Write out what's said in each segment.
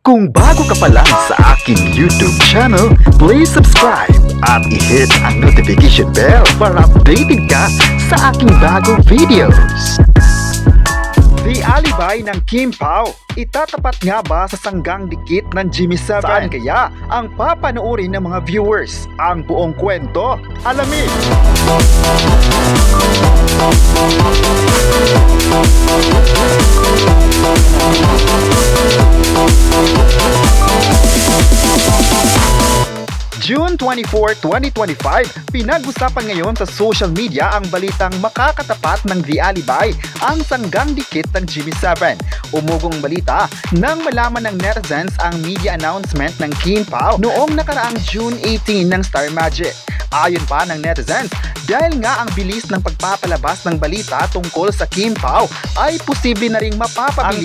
Kung bago ka pa lang sa aking YouTube channel, please subscribe at i-hit ang notification bell para updated ka sa aking bagong videos. The alibay ng Kim Pao, itatapat nga ba sa sanggang dikit ng Jimmy 7? Saan kaya ang papanoorin ng mga viewers? Ang buong kwento, alamin! June 24, 2025, pinag-usapan ngayon sa social media ang balitang makakatapat ng The Alibay ang sanggang dikit ng Jimmy 7. Umugong balita nang malaman ng netizens ang media announcement ng Kim Pao noong nakaraang June 18 ng Star Magic. Ayon pa ng netizens, dahil nga ang bilis ng pagpapalabas ng balita tungkol sa Kim Pao ay posible na ring mapapabili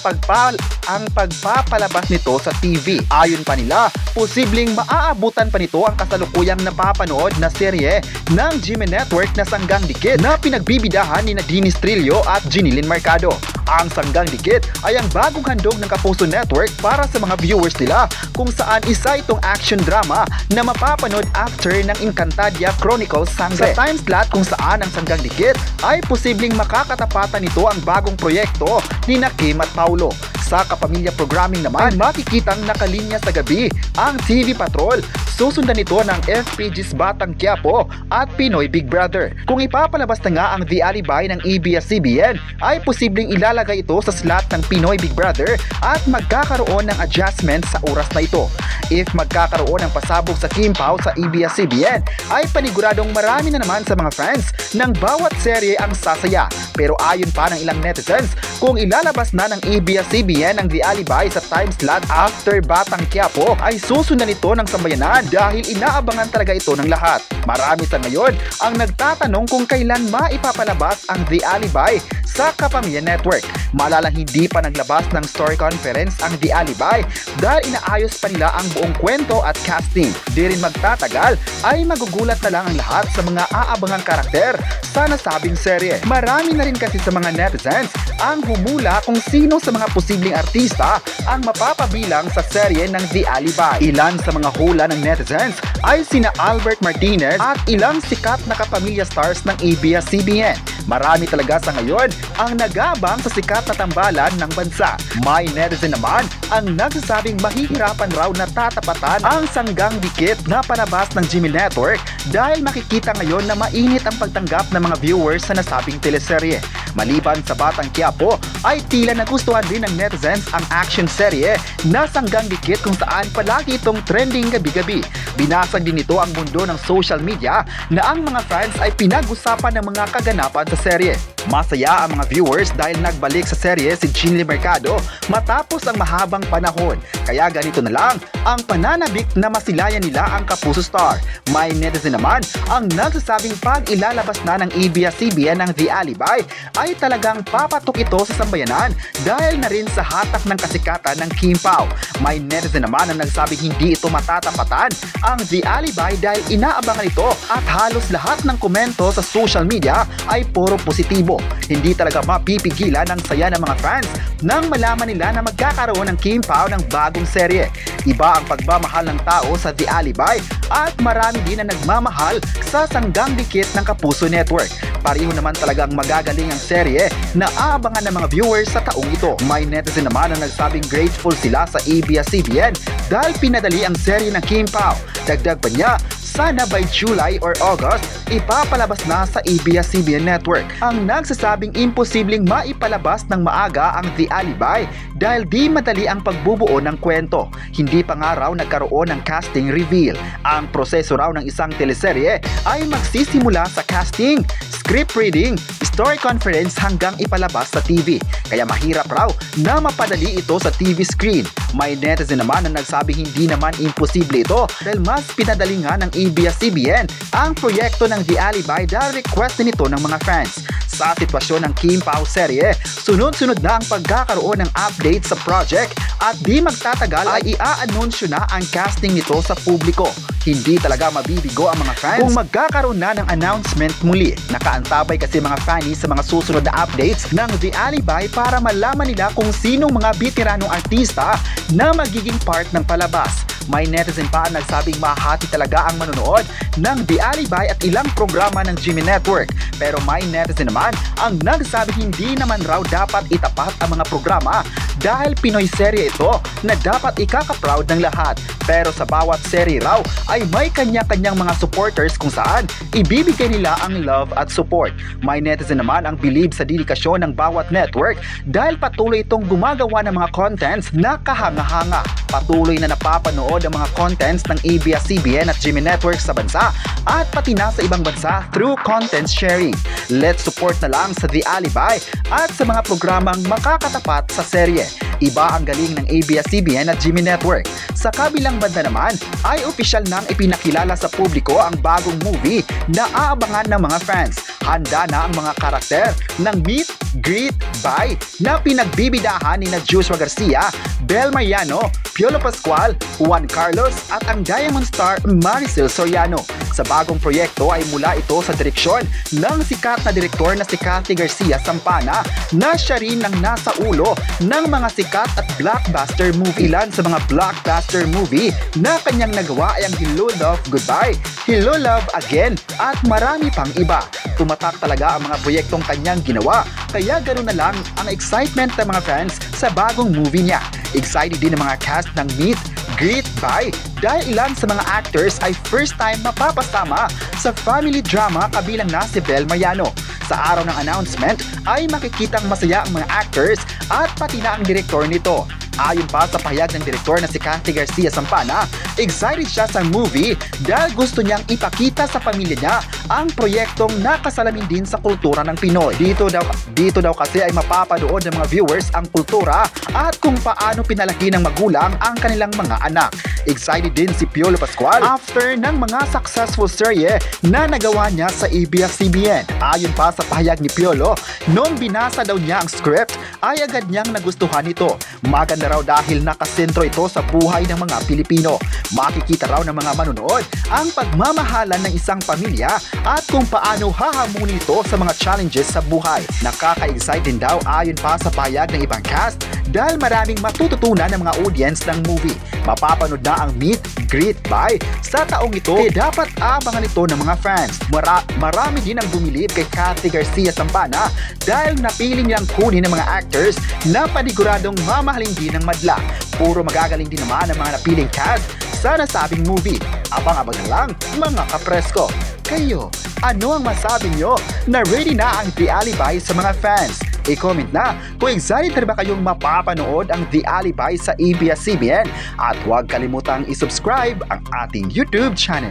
ang pagpapalabas nito sa TV. Ayon pa nila, posibleng maaabutan pa nito ang kasalukuyang napapanood na serye ng GMA Network na Sanggang Dikit na pinagbibidahan ni Dinis Trillo at Jinilyn Mercado. Ang Sanggang Dikit ay ang bagong handog ng Kapuso Network para sa mga viewers nila, kung saan isa itong action drama na mapapanood after ng Encantadia Chronicles Sangre. Sa time slot kung saan ang Sanggang Dikit ay posibleng makakatapatan nito ang bagong proyekto ni Kim at Paulo. Sa kapamilya programming naman, makikitang nakalinya sa gabi ang TV Patrol. Susundan ito ng FPG's Batang Quiapo at Pinoy Big Brother. Kung ipapalabas na nga ang The Alibay ng ABS-CBN, ay posibleng ilalagay ito sa slot ng Pinoy Big Brother at magkakaroon ng adjustment sa oras na ito. If magkakaroon ng pasabog sa Kim Pao sa ABS-CBN, ay paniguradong marami na naman sa mga fans ng bawat serye ang sasaya. Pero ayon pa ng ilang netizens, kung ilalabas na ng ABS-CBN ang The Alibay sa time slot after Batang Quiapo, ay susundan ito ng sambayanan dahil inaabangan talaga ito ng lahat. Marami sa ngayon ang nagtatanong kung kailan maipapalabas ang The Alibay sa Kapamilya Network. Malalang hindi pa naglabas ng story conference ang The Alibay dahil inaayos pa nila ang buong kwento at casting. Di rin magtatagal ay magugulat na lang ang lahat sa mga aabangang karakter sa nasabing serye. Marami na rin kasi sa mga netizens ang humula kung sino sa mga posibleng artista ang mapapabilang sa serye ng The Alibay. Ilan sa mga hula ng netizens ay sina Albert Martinez at ilang sikat na kapamilya stars ng ABS-CBN. Marami talaga sa ngayon ang nagabang sa sikat na tambalan ng bansa. May netizen naman ang nagsasabing mahihirapan raw na tatapatan ang Sanggang Dikit na palabas ng GMA Network dahil makikita ngayon na mainit ang pagtanggap ng mga viewers sa nasabing teleserye. Maliban sa Batang Quiapo, ay tila nagustuhan din ng netizens ang action serye na Sanggang Dikit kung saan palagi itong trending gabi-gabi. Binasag din ito ang mundo ng social media na ang mga fans ay pinag-usapan ng mga kaganapan sa serye. Masaya ang mga viewers dahil nagbalik sa serye si Jinilyn Mercado matapos ang mahabang panahon. Kaya ganito na lang ang pananabik na masilayan nila ang Kapuso Star. May netizen naman ang nagsasabing pag ilalabas na ng ABS-CBN ng The Alibay ay talagang papatok ito sa sambayanan dahil na rin sa hatak ng kasikatan ng Kim Pao. May netizen naman ang nagsabing hindi ito matatapatan ang The Alibay dahil inaabangan ito at halos lahat ng komento sa social media ay puro positibo. Hindi talaga mapipigilan ang saya ng mga fans nang malaman nila na magkakaroon ng Kim Pao ng bagong serye. Iba ang pagmamahal ng tao sa The Alibay at marami din na nagmamahal sa Sanggang Dikit ng Kapuso Network. Pareho naman talagang magagaling ang serye na aabangan ng mga viewers sa taong ito. May netizen naman na nagsabing grateful sila sa ABS-CBN dahil pinadali ang serye ng Kim Pao. Dagdag pa niya, sana by July or August, ipapalabas na sa ABS-CBN Network. Ang nagsasabing imposibleng maipalabas ng maaga ang The Alibay dahil di madali ang pagbubuo ng kwento. Hindi pa nga raw nagkaroon ng casting reveal. Ang proseso raw ng isang teleserye ay magsisimula sa casting, script reading, story conference hanggang ipalabas sa TV. Kaya mahirap raw na mapadali ito sa TV screen. May netizen naman na nagsabi hindi naman imposible ito dahil mas pinadali nga ng ABS-CBN ang proyekto ng The Alibi dahil request din ito ng mga fans. Sa sitwasyon ng Kim Pao serye, sunod-sunod na ang pagkakaroon ng update sa project at di magtatagal ay i-a-anunsyo na ang casting nito sa publiko. Hindi talaga mabibigo ang mga fans kung magkakaroon na ng announcement muli. Nakaantabay kasi mga fannies sa mga susunod na updates ng The Alibi para malaman nila kung sinong mga bitiranong artista na magiging part ng palabas. May netizen pa ang nagsabing mahati talaga ang manonood ng The Alibi at ilang programa ng GMA Network. Pero may netizen naman ang nagsabing hindi naman raw dapat itapat ang mga programa dahil Pinoy serye ito na dapat ikaka-proud ng lahat. Pero sa bawat serye raw ay may kanya-kanyang mga supporters kung saan ibibigay nila ang love at support. May netizen naman ang believe sa dedikasyon ng bawat network dahil patuloy itong gumagawa ng mga contents na kahanga-hanga. Patuloy na napapanood ang mga contents ng ABS-CBN at GMA Network sa bansa at pati na sa ibang bansa through content sharing. Let's support na lang sa The Alibi at sa mga programang makakatapat sa serye. Iba ang galing ng ABS-CBN at GMA Network. Sa kabilang banda naman ay opisyal nang ipinakilala sa publiko ang bagong movie na aabangan ng mga fans. Handa na ang mga karakter ng Meet, Greet, Buy na pinagbibidahan ni Joshua Garcia, Bel Mariano, Piolo Pascual, Juan Carlos at ang Diamond Star Maricel Soriano. Sa bagong proyekto ay mula ito sa direksyon ng sikat na direktor na si Cathy Garcia Sampana na siya rin ang nasa ulo ng mga sikat at blockbuster movie. Ilan sa mga blockbuster movie na kanyang nagawa ay ang Hello Love, Goodbye, Hello Love Again at marami pang iba. Tumatak talaga ang mga proyektong kanyang ginawa kaya ganoon na lang ang excitement ng mga fans sa bagong movie niya. Excited din ang mga cast ng Meet, Greet, Buy dahil ilan sa mga actors ay first time mapapasama sa family drama kabilang na si Bel Mariano. Sa araw ng announcement ay makikitang masaya ang mga actors at pati na ang direktor nito. Ayon pa sa pahayag ng direktor na si Cathy Garcia Sampana, excited siya sa movie dahil gusto niyang ipakita sa pamilya niya ang proyektong nakasalamin din sa kultura ng Pinoy. Dito daw kasi ay mapapanood ng mga viewers ang kultura at kung paano pinalaki ng magulang ang kanilang mga anak. Excited din si Piolo Pascual after ng mga successful serye na nagawa niya sa ABS-CBN. Ayon pa sa pahayag ni Piolo, noong binasa daw niya ang script ay agad niyang nagustuhan ito. Maganda raw dahil nakasentro ito sa buhay ng mga Pilipino. Makikita raw ng mga manonood ang pagmamahalan ng isang pamilya at kung paano hahamunin ito sa mga challenges sa buhay. Nakaka-excite din daw ayon pa sa pahayag ng ibang cast dahil maraming matututunan ng mga audience ng movie. Mapapanood na ang Meet, Greet, Buy sa taong ito dapat abangan ito ng mga fans. Marami din ang bumilib kay Cathy Garcia Sampana dahil napili niyang kunin ng mga actors na paniguradong mamahalin din ng madla. Puro magagaling din naman ang mga napiling cast sa nasabing movie. Abang-abang na lang mga kapresko. Kayo, ano ang masabi nyo na ready na ang The Alibi sa mga fans? I-comment na kung excited na ba kayong mapapanood ang The Alibi sa ABS-CBN at huwag kalimutang i-subscribe ang ating YouTube channel.